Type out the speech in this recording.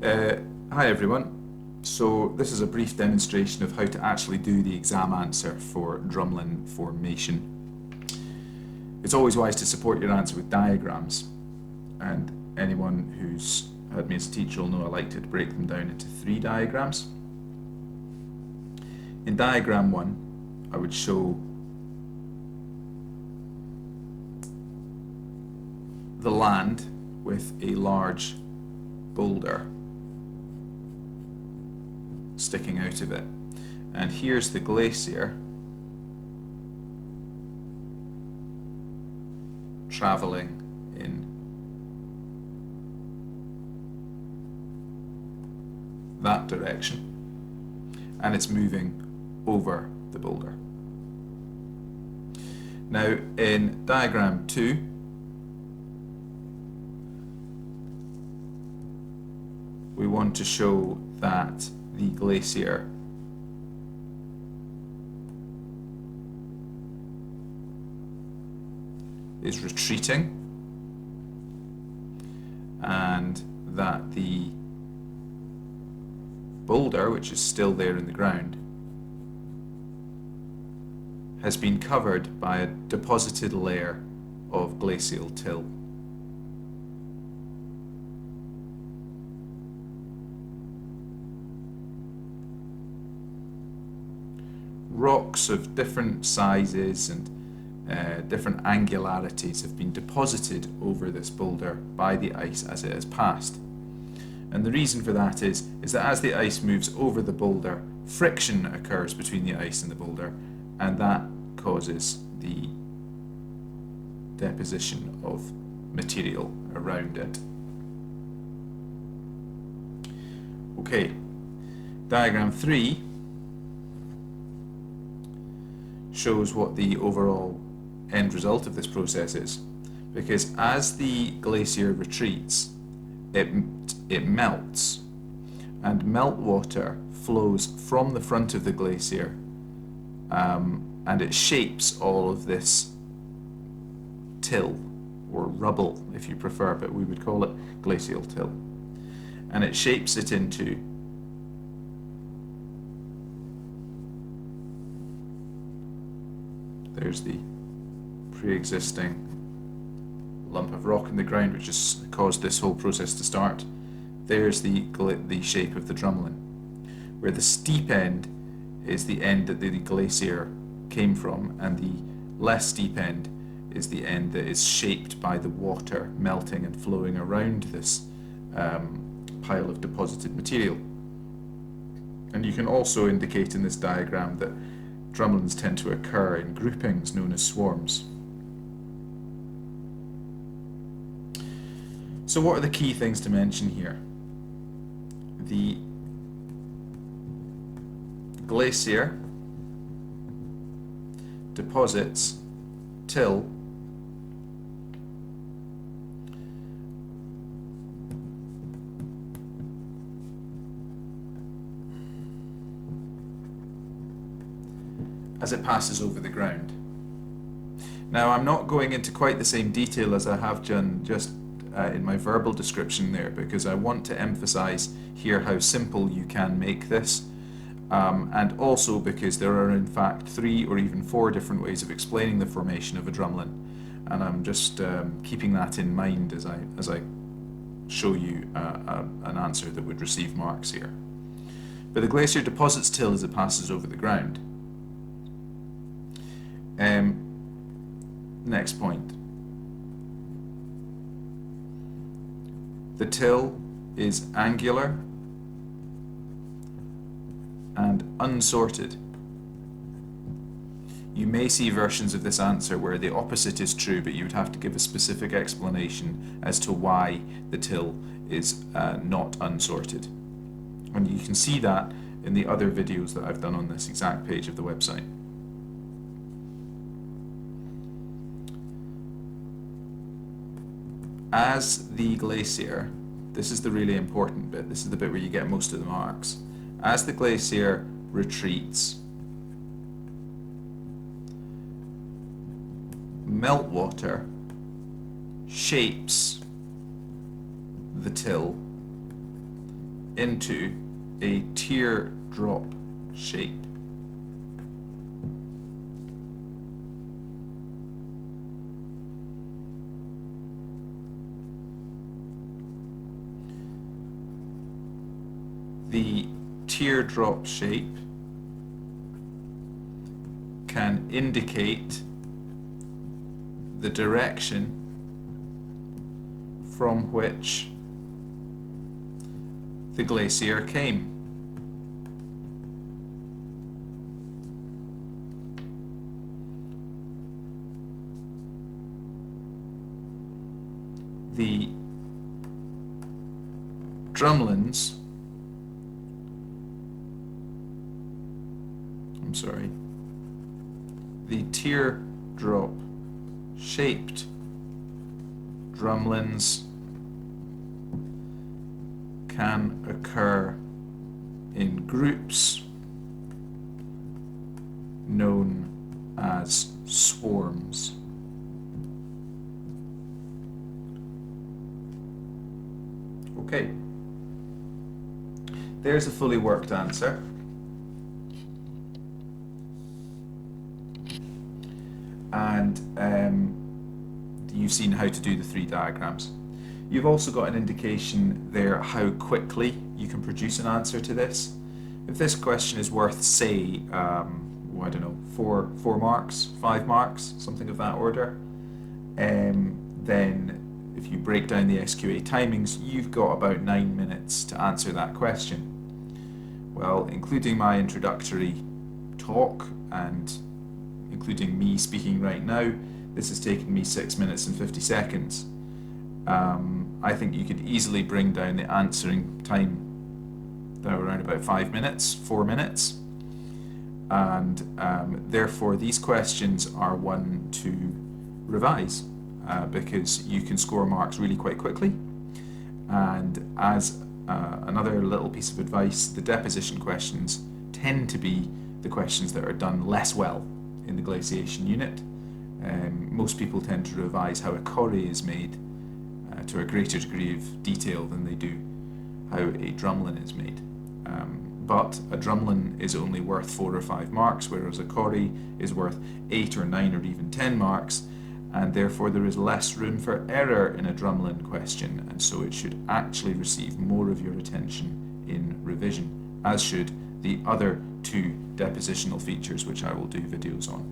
Uh, Hi everyone. So this is a brief demonstration of how to actually do the exam answer for Drumlin formation. It's always wise to support your answer with diagrams, and anyone who's had me as a teacher will know I like to break them down into 3 diagrams. In diagram 1, I would show the land with a large boulder sticking out of it, and here's the glacier travelling in that direction, and it's moving over the boulder. Now in diagram 2, we want to show that the glacier is retreating and that the boulder, which is still there in the ground, has been covered by a deposited layer of glacial till. Rocks of different sizes and different angularities have been deposited over this boulder by the ice as it has passed. And the reason for that is that as the ice moves over the boulder, friction occurs between the ice and the boulder, and that causes the deposition of material around it. Okay, diagram 3 shows what the overall end result of this process is, because as the glacier retreats, it melts, and meltwater flows from the front of the glacier, and it shapes all of this till, or rubble if you prefer, but we would call it glacial till, and it shapes it into there's the pre-existing lump of rock in the ground which has caused this whole process to start. There's the shape of the drumlin, where the steep end is the end that the glacier came from, and the less steep end is the end that is shaped by the water melting and flowing around this pile of deposited material. And you can also indicate in this diagram that drumlins tend to occur in groupings known as swarms. So what are the key things to mention here? The glacier deposits till as it passes over the ground. Now, I'm not going into quite the same detail as I have done just in my verbal description there, because I want to emphasize here how simple you can make this, and also because there are in fact 3 or even 4 different ways of explaining the formation of a drumlin, and I'm just keeping that in mind as I show you an answer that would receive marks here. But the glacier deposits till as it passes over the ground. Next point. The till is angular and unsorted. You may see versions of this answer where the opposite is true, but you would have to give a specific explanation as to why the till is not unsorted. And you can see that in the other videos that I've done on this exact page of the website. As the glacier, this is the really important bit, this is the bit where you get most of the marks. As the glacier retreats, meltwater shapes the till into a teardrop shape. The teardrop shape can indicate the direction from which the glacier came. The drumlins, the teardrop shaped drumlins can occur in groups known as swarms. Okay, there's a fully worked answer. And you've seen how to do the 3 diagrams. You've also got an indication there how quickly you can produce an answer to this. If this question is worth, say, I don't know, 4 marks, 5 marks, something of that order, then if you break down the SQA timings, you've got about 9 minutes to answer that question. Well, including my introductory talk and including me speaking right now, this has taken me 6 minutes and 50 seconds. I think you could easily bring down the answering time down around about 5 minutes, 4 minutes. And therefore these questions are one to revise because you can score marks really quite quickly. And as another little piece of advice, the deposition questions tend to be the questions that are done less well in the glaciation unit. Most people tend to revise how a corrie is made to a greater degree of detail than they do how a drumlin is made. But a drumlin is only worth 4 or 5 marks, whereas a corrie is worth 8 or 9 or even 10 marks, and therefore there is less room for error in a drumlin question, and so it should actually receive more of your attention in revision, as should the other 2 depositional features, which I will do videos on.